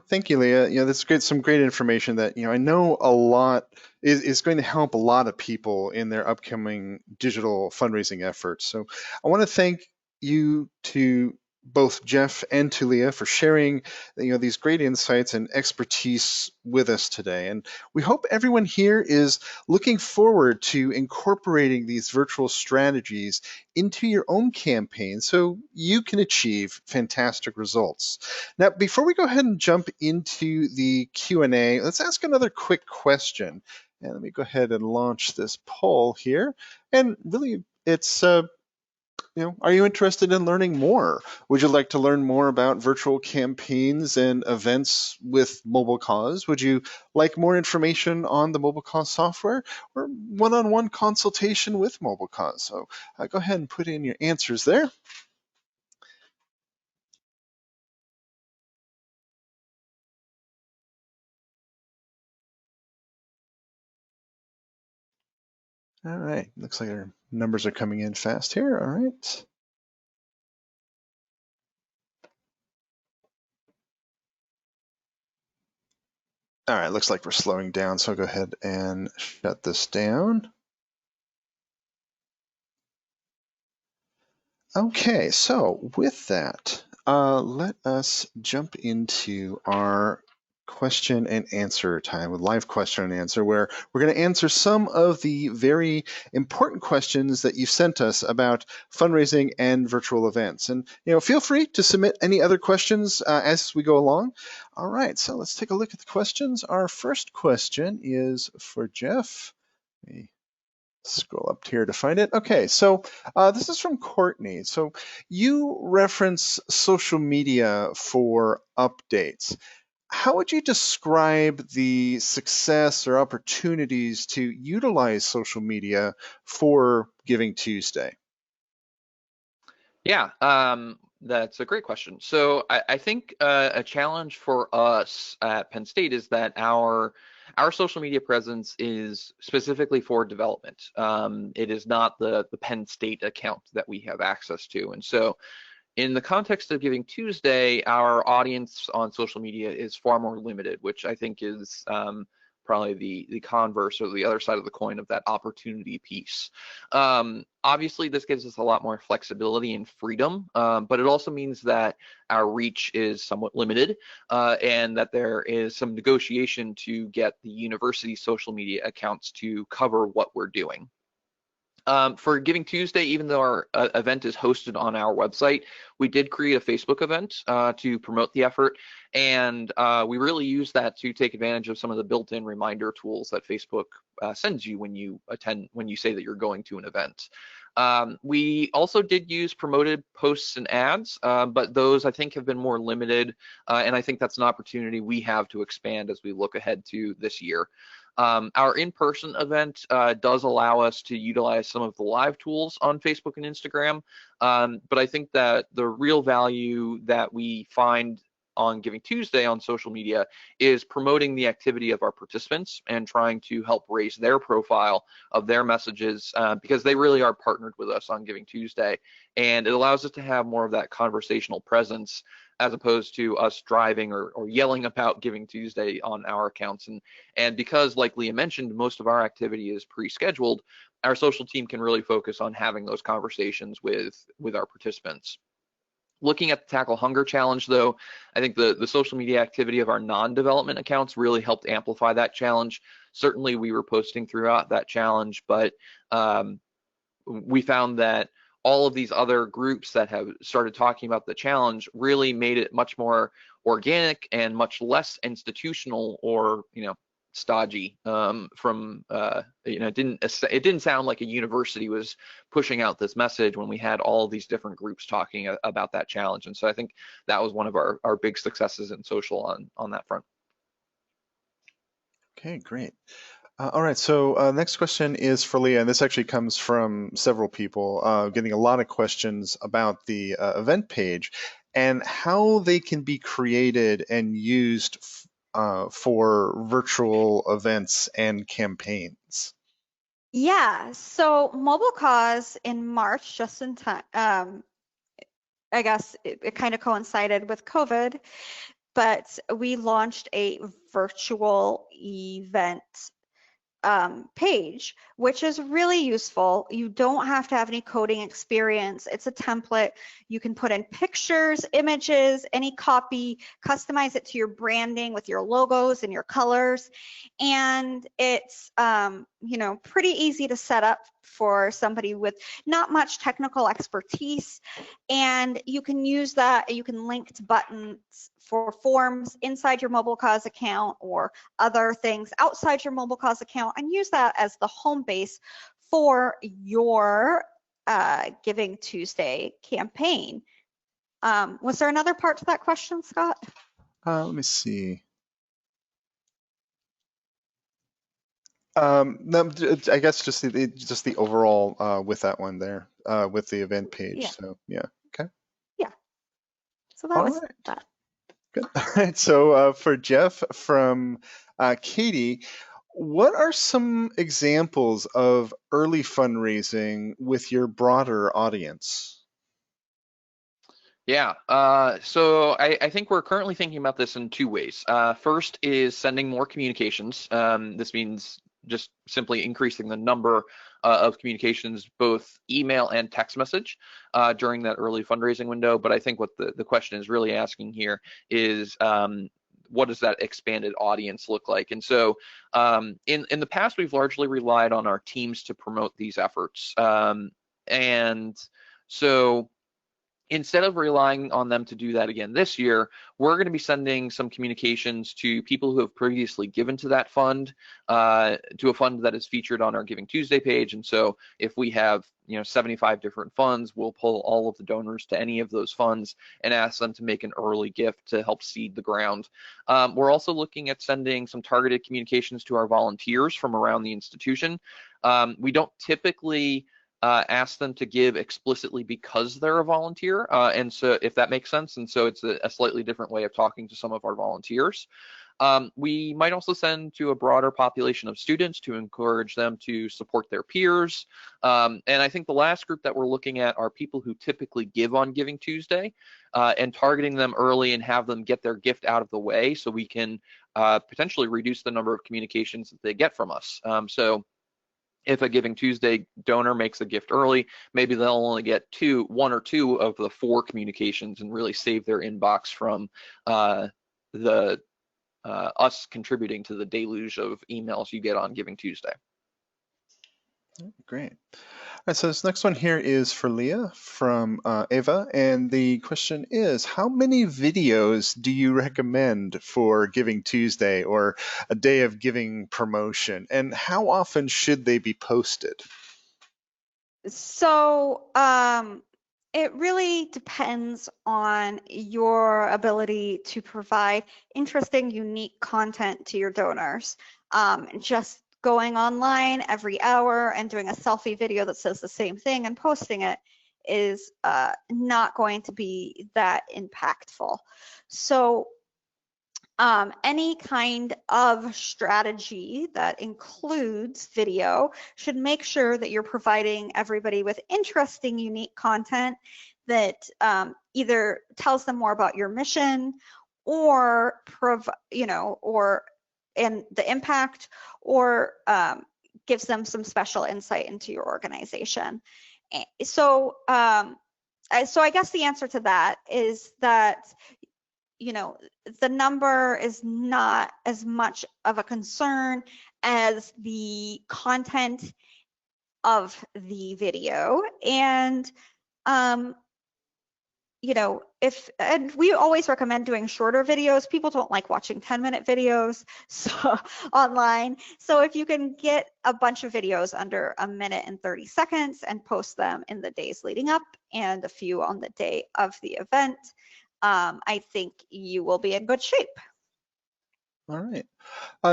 Thank you, Leah. That's great. Some great information that I know a lot is going to help a lot of people in their upcoming digital fundraising efforts. So I want to thank you to both Jeff and to Leah for sharing these great insights and expertise with us today. And we hope everyone here is looking forward to incorporating these virtual strategies into your own campaign so you can achieve fantastic results. Now, before we go ahead and jump into the Q&A, let's ask another quick question. And let me go ahead and launch this poll here. And really, it's are you interested in learning more? Would you like to learn more about virtual campaigns and events with MobileCause? Would you like more information on the MobileCause software or one-on-one consultation with MobileCause? So go ahead and put in your answers there. All right, looks like our numbers are coming in fast here. All right. All right, looks like we're slowing down, so I'll go ahead and shut this down. Okay, so with that, Let us jump into our question and answer time with live question and answer, where we're going to answer some of the very important questions that you've sent us about fundraising and virtual events. And feel free to submit any other questions as we go along. All right, so let's take a look at the questions. Our first question is for Jeff. Let me scroll up here to find it. Okay, so this is from Courtney. So you reference social media for updates. How would you describe the success or opportunities to utilize social media for Giving Tuesday? Yeah, that's a great question. So I think a challenge for us at Penn State is that our social media presence is specifically for development. It is not the Penn State account that we have access to. And so in the context of Giving Tuesday, our audience on social media is far more limited, which I think is probably the converse or the other side of the coin of that opportunity piece. Obviously, this gives us a lot more flexibility and freedom, but it also means that our reach is somewhat limited and that there is some negotiation to get the university social media accounts to cover what we're doing. For Giving Tuesday, even though our event is hosted on our website, we did create a Facebook event to promote the effort, and we really use that to take advantage of some of the built-in reminder tools that Facebook sends you when you say that you're going to an event. We also did use promoted posts and ads, but those I think have been more limited, and I think that's an opportunity we have to expand as we look ahead to this year. Our in-person event does allow us to utilize some of the live tools on Facebook and Instagram, but I think that the real value that we find on Giving Tuesday on social media is promoting the activity of our participants and trying to help raise their profile of their messages because they really are partnered with us on Giving Tuesday, and it allows us to have more of that conversational presence as opposed to us driving or yelling about Giving Tuesday on our accounts. And because, like Leah mentioned, most of our activity is pre-scheduled, our social team can really focus on having those conversations with our participants. Looking at the Tackle Hunger Challenge, though, I think the social media activity of our non-development accounts really helped amplify that challenge. Certainly, we were posting throughout that challenge, but we found that all of these other groups that have started talking about the challenge really made it much more organic and much less institutional or stodgy it didn't sound like a university was pushing out this message when we had all these different groups talking about that challenge. And so I think that was one of our big successes in social on that front. Okay, great. All right, so next question is for Leah, and this actually comes from several people, getting a lot of questions about the event page and how they can be created and used for virtual events and campaigns. Yeah, so Mobile Cause in March, just in time, I guess it kind of coincided with COVID, but we launched a virtual event page, which is really useful. You don't have to have any coding experience. It's a template. You can put in pictures, images, any copy, customize it to your branding with your logos and your colors. And it's, pretty easy to set up for somebody with not much technical expertise. And you can use that. You can link to buttons for forms inside your Mobile Cause account or other things outside your Mobile Cause account, and use that as the home base for your Giving Tuesday campaign. Was there another part to that question, Scott? Let me see. No, I guess just the overall with that one there with the event page. Yeah. So yeah, okay. Yeah. So that was that. Good. All right. So for Jeff from Katie, what are some examples of early fundraising with your broader audience? Yeah, so I think we're currently thinking about this in two ways. First is sending more communications. This means just simply increasing the number of communications, both email and text message, during that early fundraising window. But I think what the question is really asking here is, what does that expanded audience look like? And so in the past, we've largely relied on our teams to promote these efforts. And so instead of relying on them to do that again this year, we're going to be sending some communications to people who have previously given to that fund, to a fund that is featured on our Giving Tuesday page. And so if we have 75 different funds, we'll pull all of the donors to any of those funds and ask them to make an early gift to help seed the ground. We're also looking at sending some targeted communications to our volunteers from around the institution. We don't typically ask them to give explicitly because they're a volunteer, and so if that makes sense, and so it's a slightly different way of talking to some of our volunteers. We might also send to a broader population of students to encourage them to support their peers. And I think the last group that we're looking at are people who typically give on Giving Tuesday, and targeting them early and have them get their gift out of the way so we can potentially reduce the number of communications that they get from us. So if a Giving Tuesday donor makes a gift early, maybe they'll only get 1 or 2 of the 4 communications and really save their inbox from us contributing to the deluge of emails you get on Giving Tuesday. Great. All right, so this next one here is for Leah from Eva, and the question is, how many videos do you recommend for Giving Tuesday or a day of giving promotion, and how often should they be posted? So it really depends on your ability to provide interesting, unique content to your donors. Just going online every hour and doing a selfie video that says the same thing and posting it is not going to be that impactful. So any kind of strategy that includes video should make sure that you're providing everybody with interesting, unique content that either tells them more about your mission or and the impact, or gives them some special insight into your organization. So I guess the answer to that is that the number is not as much of a concern as the content of the video. And and we always recommend doing shorter videos. People don't like watching 10-minute videos online. So if you can get a bunch of videos under 1 minute and 30 seconds and post them in the days leading up and a few on the day of the event, I think you will be in good shape. All right.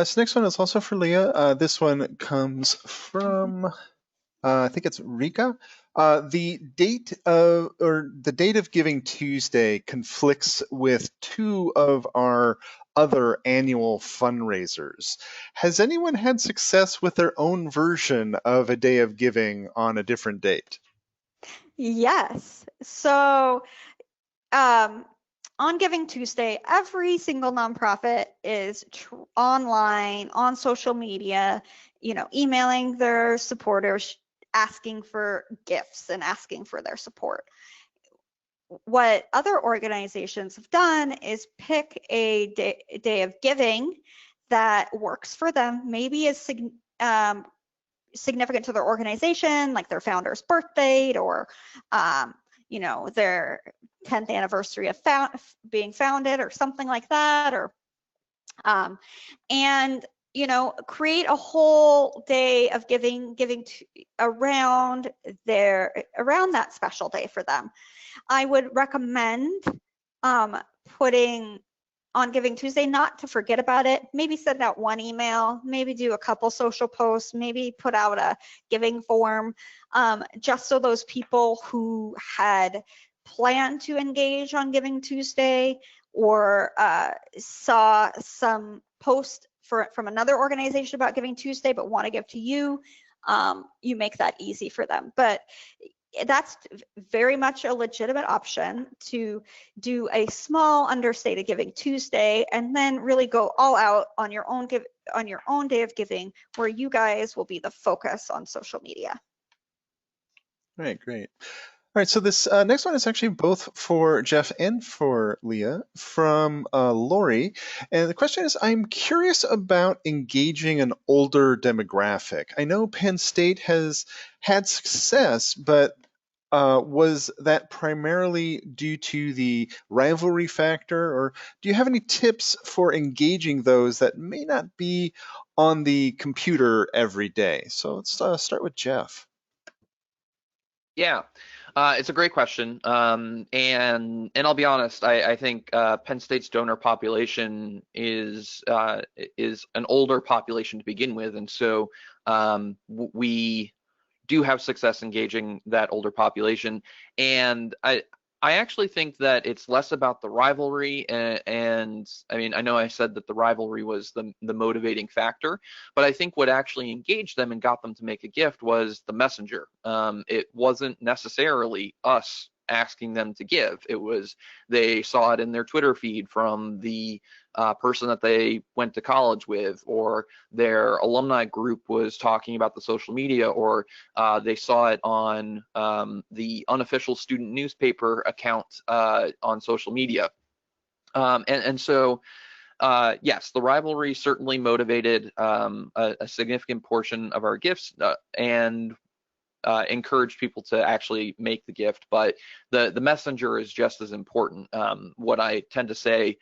So next one is also for Leah. This one comes from, I think it's Rika. The date of Giving Tuesday conflicts with 2 of our other annual fundraisers. Has anyone had success with their own version of a day of giving on a different date? Yes. So on Giving Tuesday, every single nonprofit is online, on social media, emailing their supporters, asking for gifts and asking for their support. What other organizations have done is pick a day of giving that works for them, maybe is significant to their organization, like their founder's birthday, or their 10th anniversary of being founded, or something like that, or and create a whole day of giving around that special day for them. I would recommend putting on Giving Tuesday, not to forget about it. Maybe send out 1 email, maybe do a couple social posts, maybe put out a giving form, just so those people who had planned to engage on Giving Tuesday or saw some post from another organization about Giving Tuesday but want to give to you, you make that easy for them. But that's very much a legitimate option, to do a small understated Giving Tuesday and then really go all out on your own on your own day of giving where you guys will be the focus on social media. All right, great. All right, so this next one is actually both for Jeff and for Leah from Lori. And the question is, I'm curious about engaging an older demographic. I know Penn State has had success, but was that primarily due to the rivalry factor? Or do you have any tips for engaging those that may not be on the computer every day? So let's start with Jeff. Yeah, it's a great question. And I'll be honest, I think Penn State's donor population is an older population to begin with, and so we do have success engaging that older population. And I actually think that it's less about the rivalry, and I mean, I know I said that the rivalry was the motivating factor, but I think what actually engaged them and got them to make a gift was the messenger. It wasn't necessarily us asking them to give. It was they saw it in their Twitter feed from the person that they went to college with, or their alumni group was talking about the social media, or they saw it on the unofficial student newspaper account on social media. And so yes, the rivalry certainly motivated a significant portion of our gifts and encourage people to actually make the gift, but the messenger is just as important. What I tend to say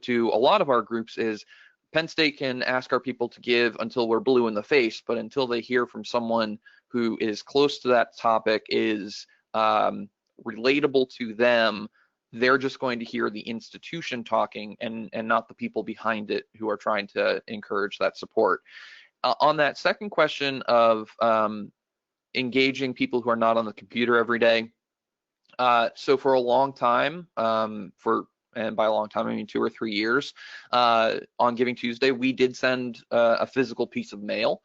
to a lot of our groups is Penn State can ask our people to give until we're blue in the face, but until they hear from someone who is close to that topic, is relatable to them, they're just going to hear the institution talking and not the people behind it who are trying to encourage that support. On that second question of engaging people who are not on the computer every day. So for a long time, and by a long time, I mean 2 or 3 years, on Giving Tuesday, we did send a physical piece of mail.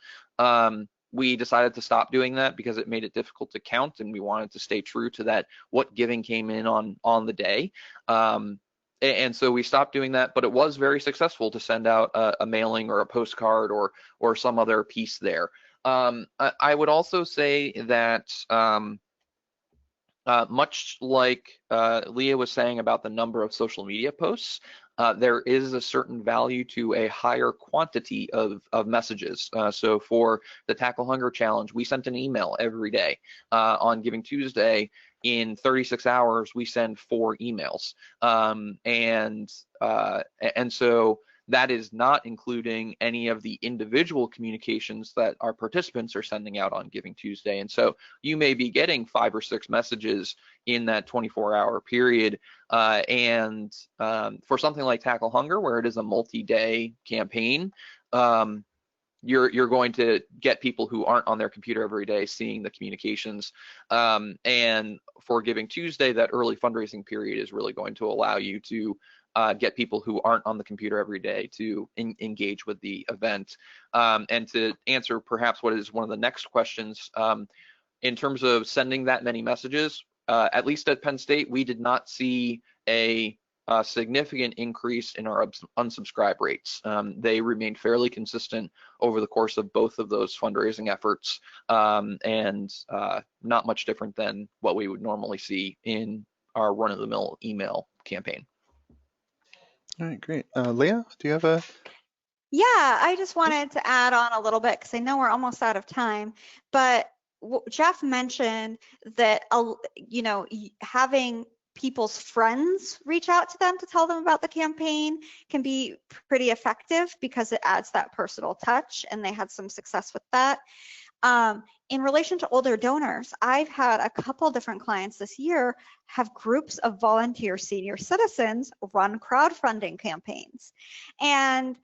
We decided to stop doing that because it made it difficult to count, and we wanted to stay true to that, what giving came in on the day. And so we stopped doing that, but it was very successful to send out a mailing or a postcard or some other piece there. I would also say that much like Leah was saying about the number of social media posts, there is a certain value to a higher quantity of messages. So for the Tackle Hunger Challenge, we sent an email every day. On Giving Tuesday, in 36 hours, we send 4 emails. And so that is not including any of the individual communications that our participants are sending out on Giving Tuesday. And so you may be getting 5 or 6 messages in that 24-hour period. And for something like Tackle Hunger, where it is a multi-day campaign, you're going to get people who aren't on their computer every day seeing the communications. And for Giving Tuesday, that early fundraising period is really going to allow you to get people who aren't on the computer every day to engage with the event. And to answer perhaps what is one of the next questions, in terms of sending that many messages, at least at Penn State, we did not see a significant increase in our unsubscribe rates. They remained fairly consistent over the course of both of those fundraising efforts, and not much different than what we would normally see in our run-of-the-mill email campaign. All right, great. Leah, do you have a? Yeah, I just wanted to add on a little bit because I know we're almost out of time, but Jeff mentioned that, having people's friends reach out to them to tell them about the campaign can be pretty effective because it adds that personal touch, and they had some success with that. In relation to older donors, I've had a couple different clients this year have groups of volunteer senior citizens run crowdfunding campaigns, and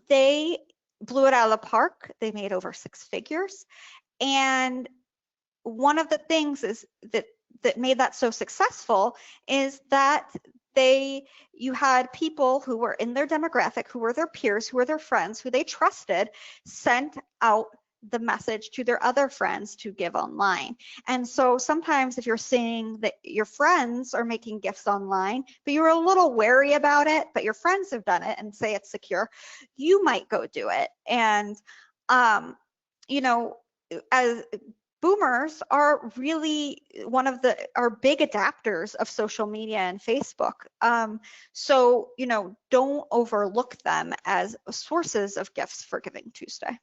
they blew it out of the park. They made over 6 figures. And one of the things is that made that so successful is that you had people who were in their demographic, who were their peers, who were their friends, who they trusted, sent out the message to their other friends to give online. And so sometimes if you're seeing that your friends are making gifts online, but you're a little wary about it, but your friends have done it and say it's secure, you might go do it. And, you know, as boomers are really are big adapters of social media and Facebook. So, you know, don't overlook them as sources of gifts for Giving Tuesday.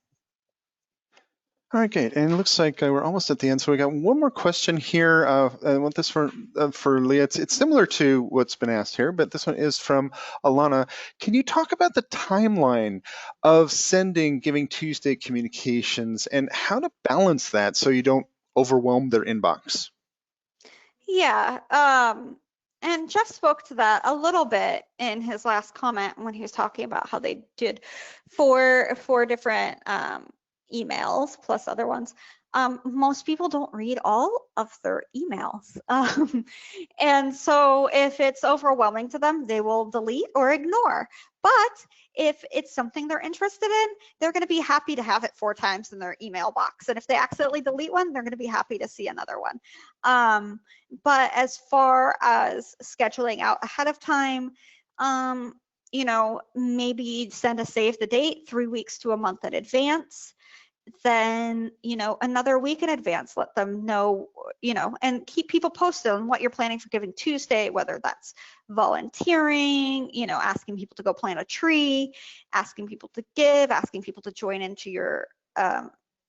All right, great. And it looks like we're almost at the end. So we got one more question here. I want this for Leah. It's similar to what's been asked here, but this one is from Alana. Can you talk about the timeline of sending Giving Tuesday communications and how to balance that so you don't overwhelm their inbox? Yeah, and Jeff spoke to that a little bit in his last comment when he was talking about how they did four different emails plus other ones. Most people don't read all of their emails. And so if it's overwhelming to them, they will delete or ignore. But if it's something they're interested in, they're going to be happy to have it 4 times in their email box. And if they accidentally delete one, they're going to be happy to see another one. But as far as scheduling out ahead of time, you know, maybe send a save the date 3 weeks to a month in advance. Then, you know, another week in advance, let them know, you know, and keep people posted on what you're planning for Giving Tuesday, whether that's volunteering, you know, asking people to go plant a tree, asking people to give, asking people to join into your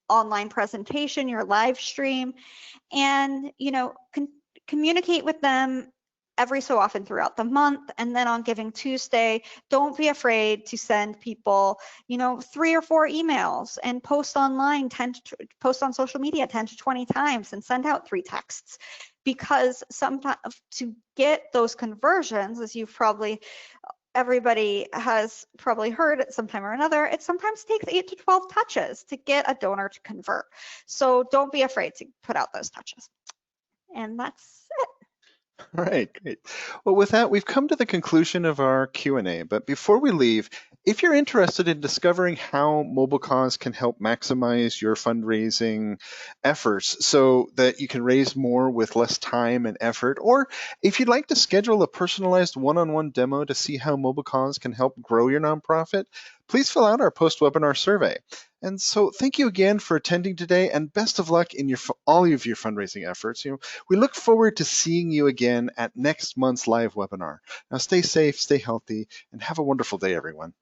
online presentation, your live stream, and, you know, communicate with them every so often throughout the month. And then on Giving Tuesday, don't be afraid to send people, you know, 3 or 4 emails and post online, post on social media 10 to 20 times and send out 3 texts. Because sometimes to get those conversions, as everybody has probably heard at some time or another, it sometimes takes 8 to 12 touches to get a donor to convert. So don't be afraid to put out those touches. And that's it. All right, great. Well, with that, we've come to the conclusion of our Q&A. But before we leave, if you're interested in discovering how MobileCause can help maximize your fundraising efforts so that you can raise more with less time and effort, or if you'd like to schedule a personalized one-on-one demo to see how MobileCause can help grow your nonprofit, please fill out our post-webinar survey. And so thank you again for attending today, and best of luck in all of your fundraising efforts. You know, we look forward to seeing you again at next month's live webinar. Now stay safe, stay healthy, and have a wonderful day, everyone.